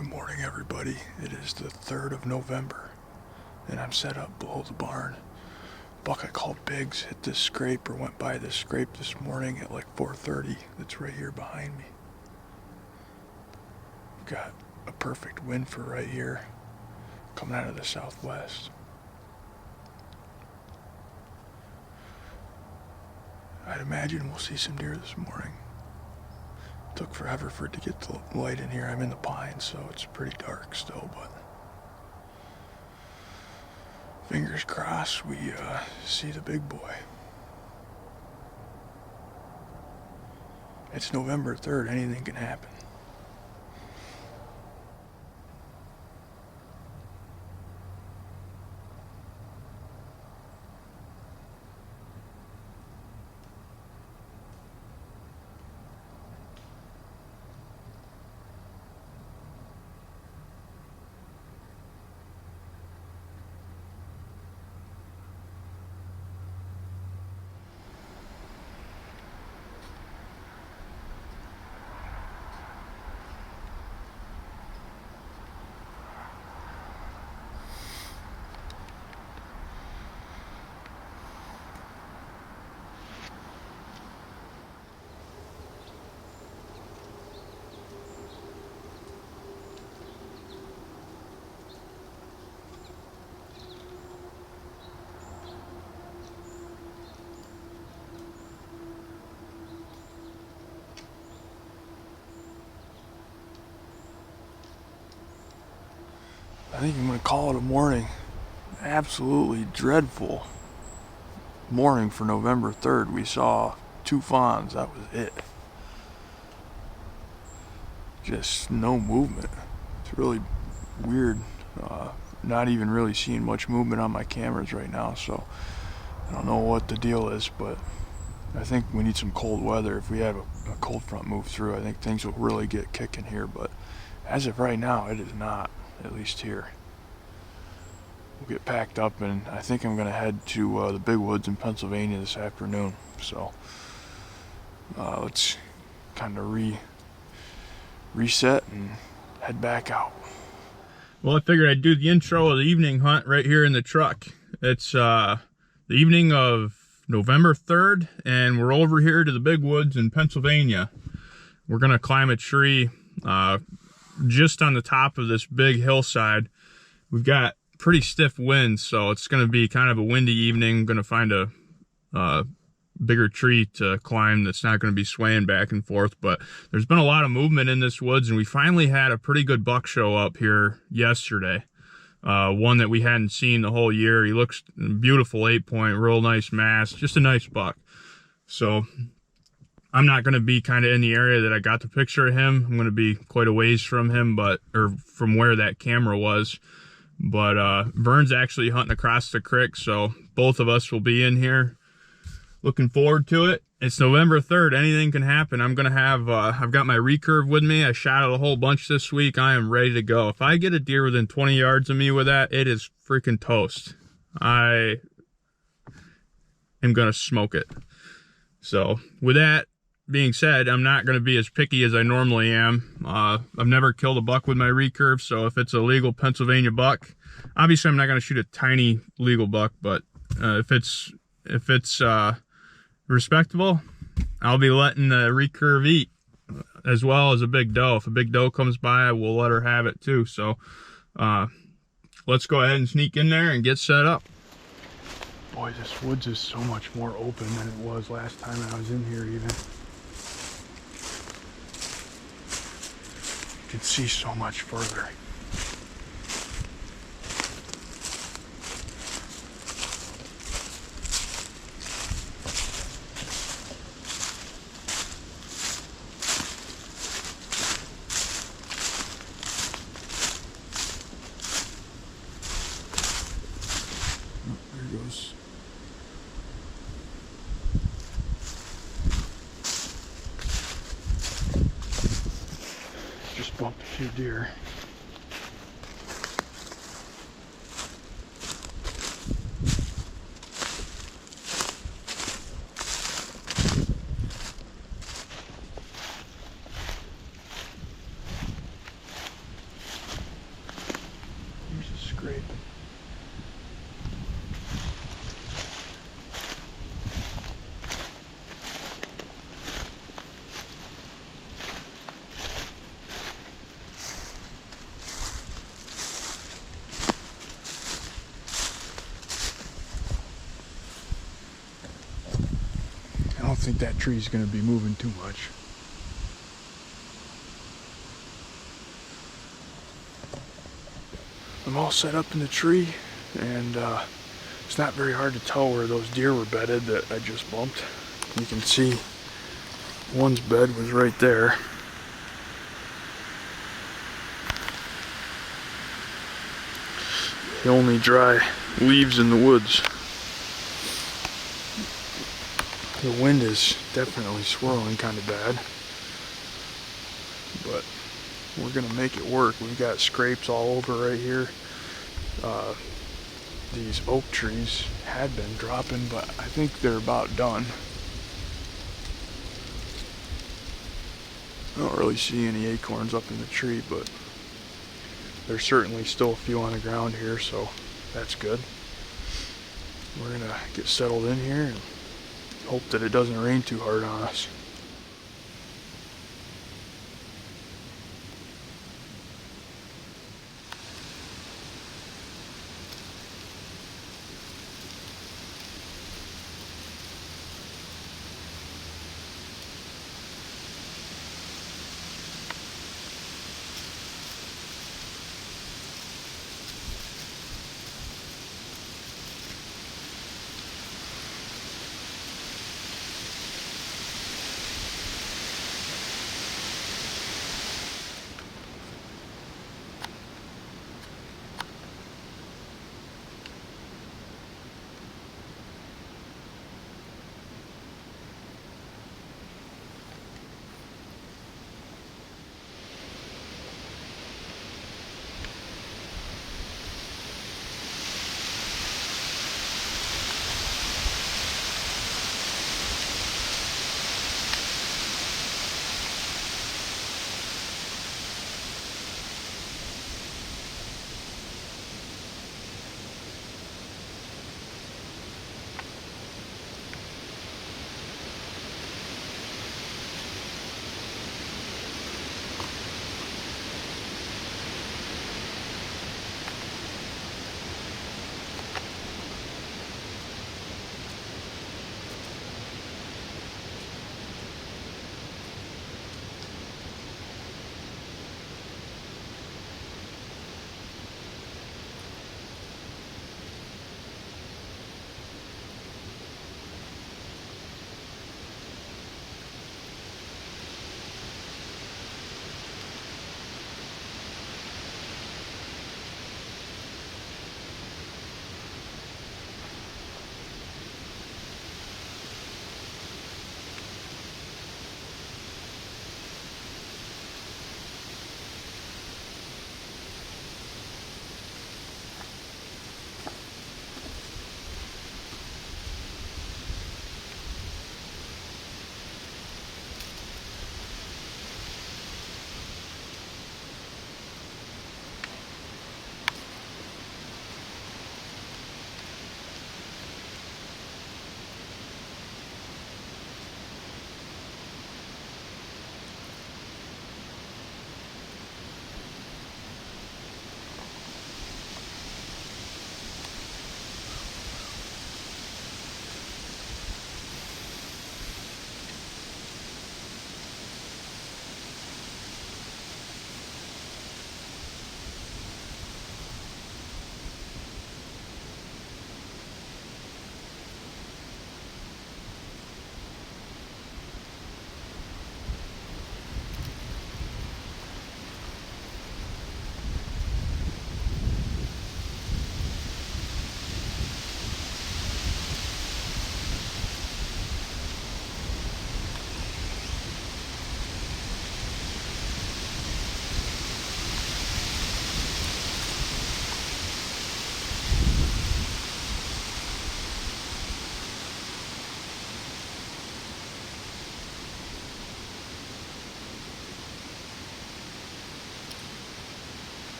Good morning, everybody. It is the 3rd of November, and I'm set up below the barn. Buck I called Biggs hit this scrape, or went by this scrape this morning at like 4:30. That's right here behind me. Got a perfect wind for right here, coming out of the southwest. I'd imagine we'll see some deer this morning. Took forever for it to get the light in here. I'm in the pines, so it's pretty dark still, but fingers crossed we see the big boy. It's November 3rd, anything can happen. I think I'm going to call it a morning. Absolutely dreadful morning for November 3rd. We saw 2 fawns, that was it. Just no movement. It's really weird. Not even really seeing much movement on my cameras right now, so I don't know what the deal is, but I think we need some cold weather. If we have a cold front move through, I think things will really get kicking here, but as of right now, it is not. At least here. We'll get packed up, and I think I'm going to head to the big woods in Pennsylvania this afternoon. So let's kind of reset and head back out. Well, I figured I'd do the intro of the evening hunt right here in the truck. It's the evening of November 3rd, and we're over here to the big woods in Pennsylvania. We're going to climb a tree just on the top of this big hillside. We've got pretty stiff winds, so it's going to be kind of a windy evening. I'm going to find a bigger tree to climb that's not going to be swaying back and forth, but there's been a lot of movement in this woods, and we finally had a pretty good buck show up here yesterday. One that we hadn't seen the whole year. He looks beautiful, 8-point, real nice mass, just a nice buck. So I'm not going to be kind of in the area that I got the picture of him. I'm going to be quite a ways from him, or from where that camera was. But Vern's actually hunting across the creek, so both of us will be in here. Looking forward to it. It's November 3rd. Anything can happen. I'm going to have, I've got my Recurve with me. I shot it a whole bunch this week. I am ready to go. If I get a deer within 20 yards of me with that, it is freaking toast. I am going to smoke it. So with that being said, I'm not going to be as picky as I normally am. I've never killed a buck with my Recurve, so if it's a legal Pennsylvania buck, obviously I'm not going to shoot a tiny legal buck, but if it's respectable, I'll be letting the Recurve eat, as well as a big doe. If a big doe comes by, we'll let her have it too. So let's go ahead and sneak in there and get set up. Boy, this woods is so much more open than it was last time I was in here even. You can see so much further. There he goes. Just bumped a few deer. scrape. I don't think that tree's going to be moving too much. I'm all set up in the tree, and it's not very hard to tell where those deer were bedded that I just bumped. You can see one's bed was right there. The only dry leaves in the woods. The wind is definitely swirling kind of bad, but we're gonna make it work. We've got scrapes all over right here. These oak trees had been dropping, but I think they're about done. I don't really see any acorns up in the tree, but there's certainly still a few on the ground here, so that's good. We're gonna get settled in here and hope that it doesn't rain too hard on us.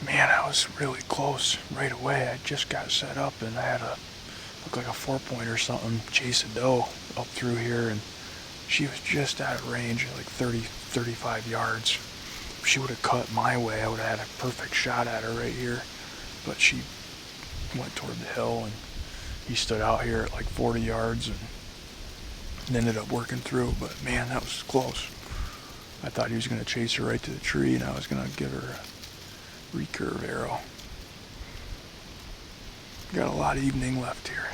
Man, I was really close right away. I just got set up and I had looked like a 4-point or something, chase a doe up through here, and she was just out of range, like 30, 35 yards. If she would have cut my way, I would have had a perfect shot at her right here. But she went toward the hill, and he stood out here at like 40 yards and ended up working through. But man, that was close. I thought he was going to chase her right to the tree, and I was going to give her a recurve arrow. Got a lot of evening left here.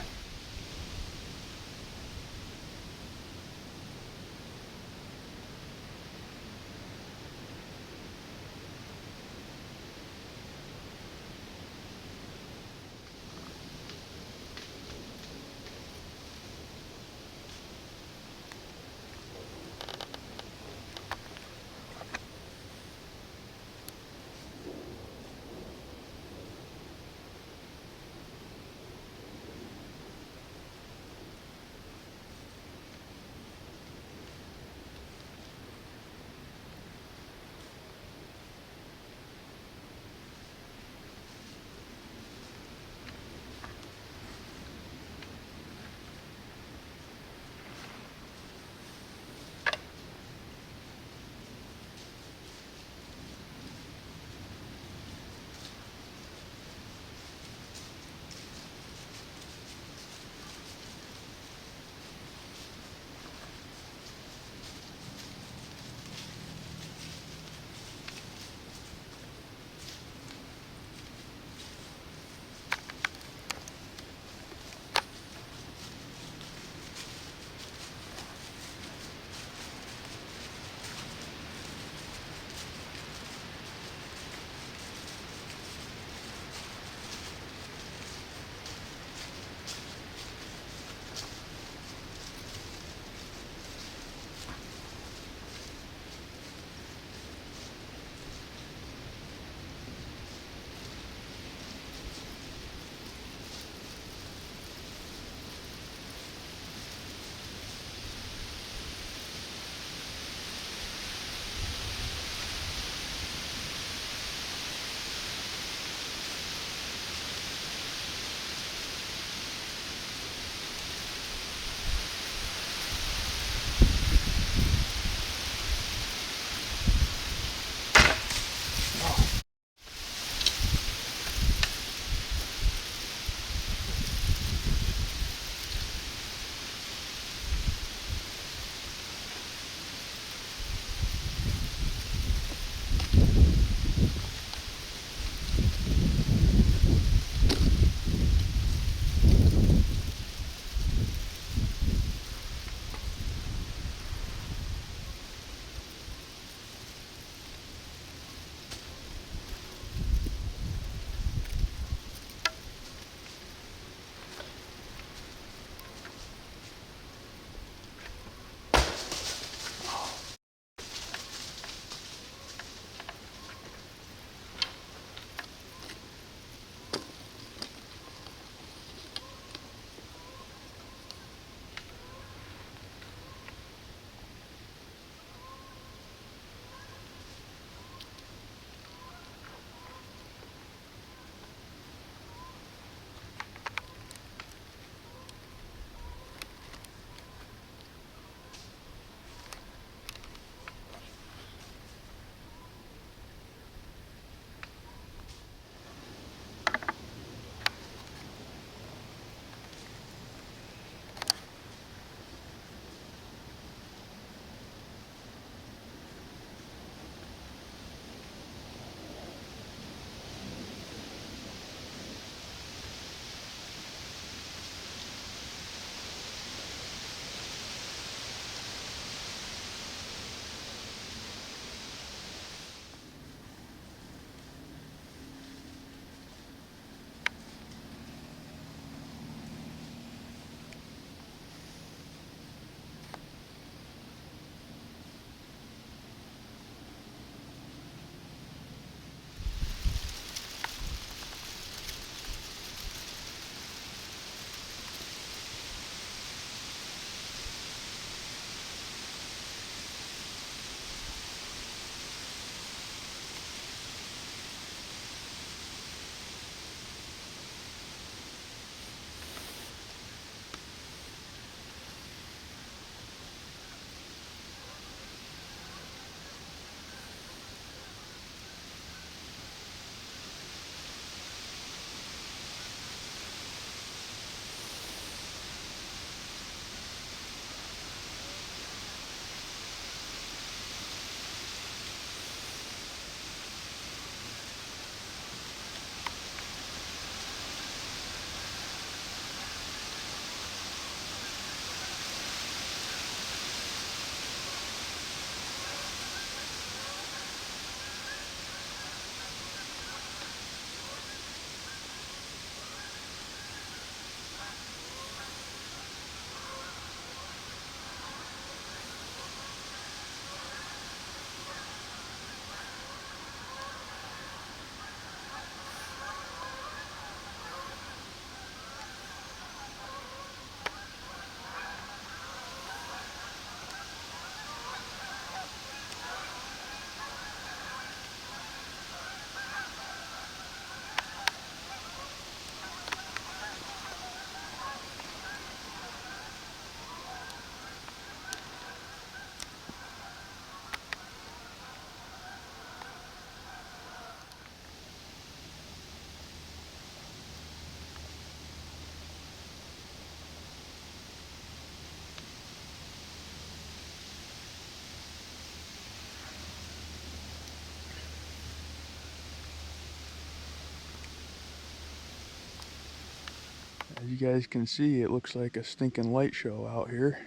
As you guys can see, it looks like a stinking light show out here.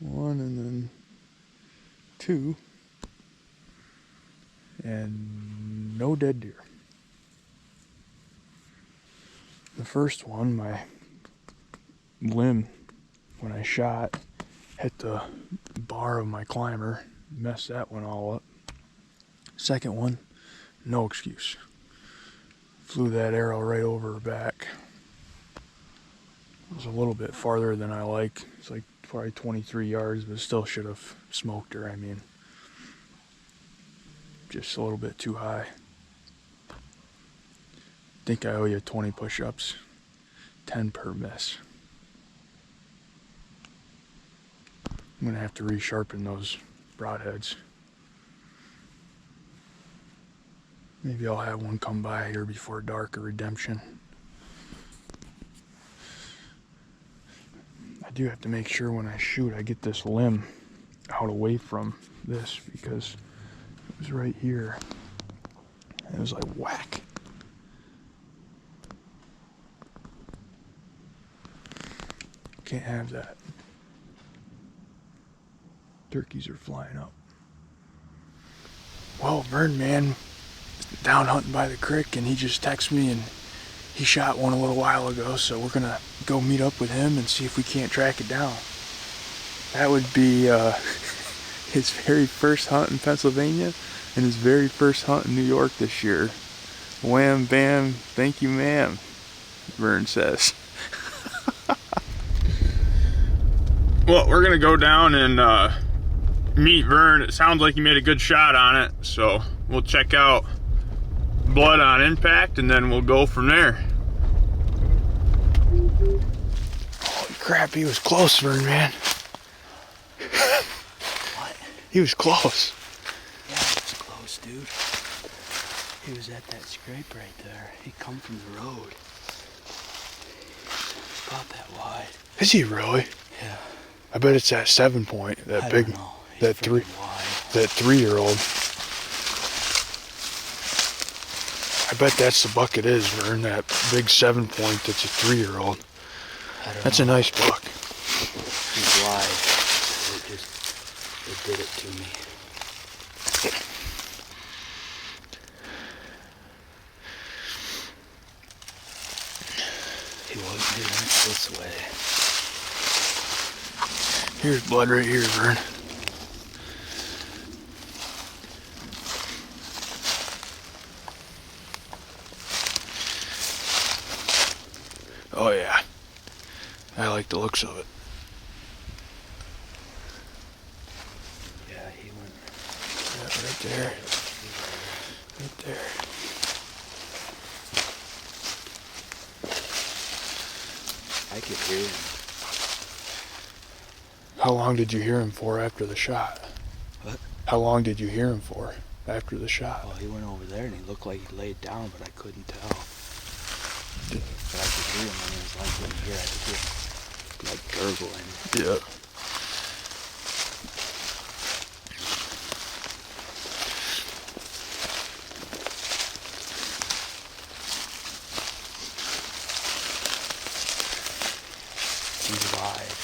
1 and then 2. And no dead deer. The first one, my limb, when I shot, hit the bar of my climber, messed that one all up. Second one, no excuse. Flew that arrow right over her back. It was a little bit farther than I like. It's like probably 23 yards, but still should have smoked her. I mean, just a little bit too high. Think I owe you 20 push-ups, 10 per miss. I'm gonna have to resharpen those broadheads. Maybe I'll have one come by here before dark or redemption. I do have to make sure when I shoot I get this limb out away from this, because it was right here. It was like whack. Can't have that. Turkeys are flying up. Well, Vern, man, down hunting by the creek, and he just texted me, and he shot one a little while ago, so we're gonna go meet up with him and see if we can't track it down. That would be his very first hunt in Pennsylvania and his very first hunt in New York this year. Wham bam, thank you ma'am, Vern says. Well, we're gonna go down and meet Vern. It sounds like he made a good shot on it, so we'll check out blood on impact and then we'll go from there. Holy crap, he was close, Vern, man. What? He was close. Yeah, he was close, dude. He was at that scrape right there. He come from the road. About that wide. Is he really? Yeah. I bet it's that 7-point, that I big, don't know. He's that wide. 3-year-old. I bet that's the buck it is, Vern, that big 7-point that's a 3-year-old. That's a nice buck. He's wide. It did it to me. He wasn't doing it this way. Here's blood right here, Vern. Oh yeah, I like the looks of it. Yeah, he went. Yeah, right there. Right there. I could hear him. How long did you hear him for after the shot? What? How long did you hear him for after the shot? Well, he went over there and he looked like he laid down, but I couldn't tell. But I could hear him, and it was like when you hear, I could hear like gurgling. Yeah. He's wide.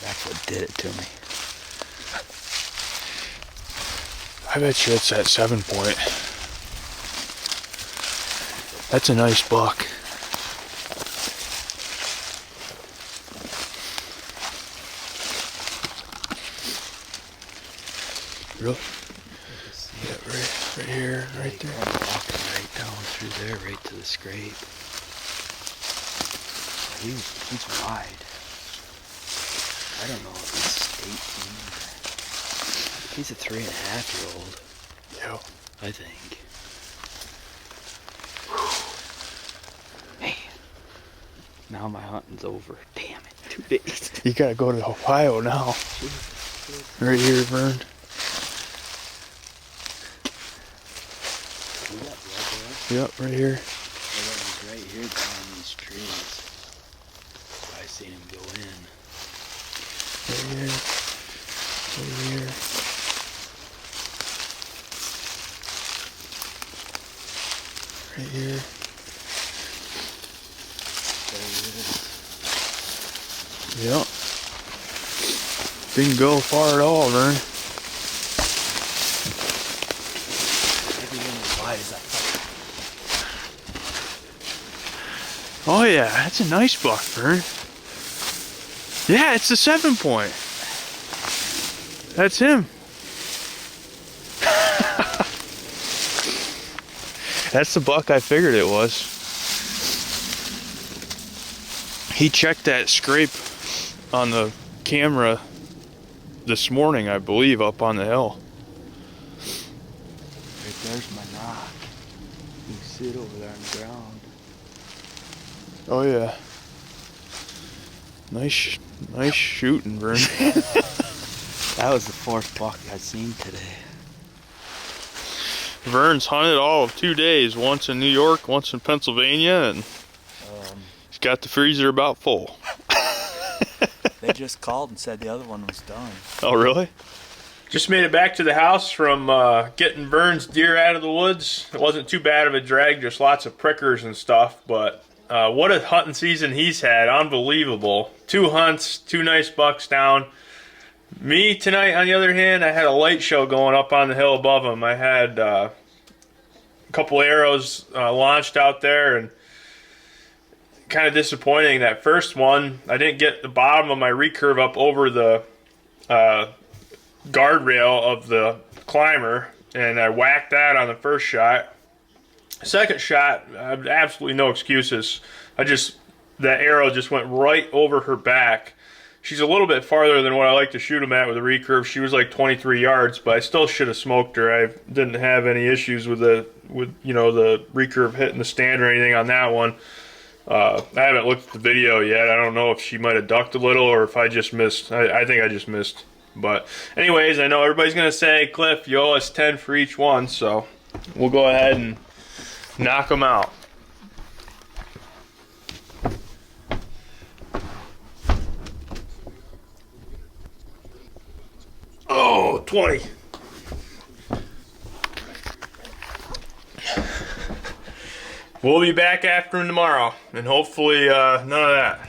That's what did it to me. I bet you it's that 7-point. That's a nice buck. Really? Yeah, right here, right there. I'm walking right down through there, right to the scrape. He's wide. I don't know if he's 18 or... He's a 3.5-year-old. Yeah. I think. Man. Now my hunting's over. Damn it. 2 days. You gotta go to Ohio now. Right here, Vern. You got blood there? Yep, right here. He's right here behind these trees. I seen him go in. Right here. Right here. Right here. Yep. Didn't go far at all, Vern. Everything as wide as I thought. Oh yeah, that's a nice buck, Vern. Yeah, it's the 7-point. That's him. That's the buck I figured it was. He checked that scrape on the camera this morning, I believe, up on the hill. Right there's my knock. You can see it over there on the ground. Oh yeah. Nice shooting, Vern. That was the 4th buck I've seen today. Vern's hunted all of 2 days, once in New York, once in Pennsylvania, and he's got the freezer about full. They just called and said the other one was done. Oh, really? Just made it back to the house from getting Vern's deer out of the woods. It wasn't too bad of a drag, just lots of prickers and stuff, but what a hunting season he's had. Unbelievable. 2 hunts, 2 nice bucks down. Me tonight, on the other hand, I had a light show going up on the hill above him. I had a couple arrows launched out there, and kind of disappointing. That first one, I didn't get the bottom of my recurve up over the guardrail of the climber, and I whacked that on the first shot. Second shot, I have absolutely no excuses. That arrow just went right over her back. She's a little bit farther than what I like to shoot them at with a recurve. She was like 23 yards, but I still should have smoked her. I didn't have any issues with the recurve hitting the stand or anything on that one. I haven't looked at the video yet. I don't know if she might have ducked a little or if I just missed. I think I just missed. But anyways, I know everybody's going to say, Cliff, you owe us 10 for each one, so we'll go ahead and knock them out. Oh, 20. We'll be back after him tomorrow, and hopefully none of that.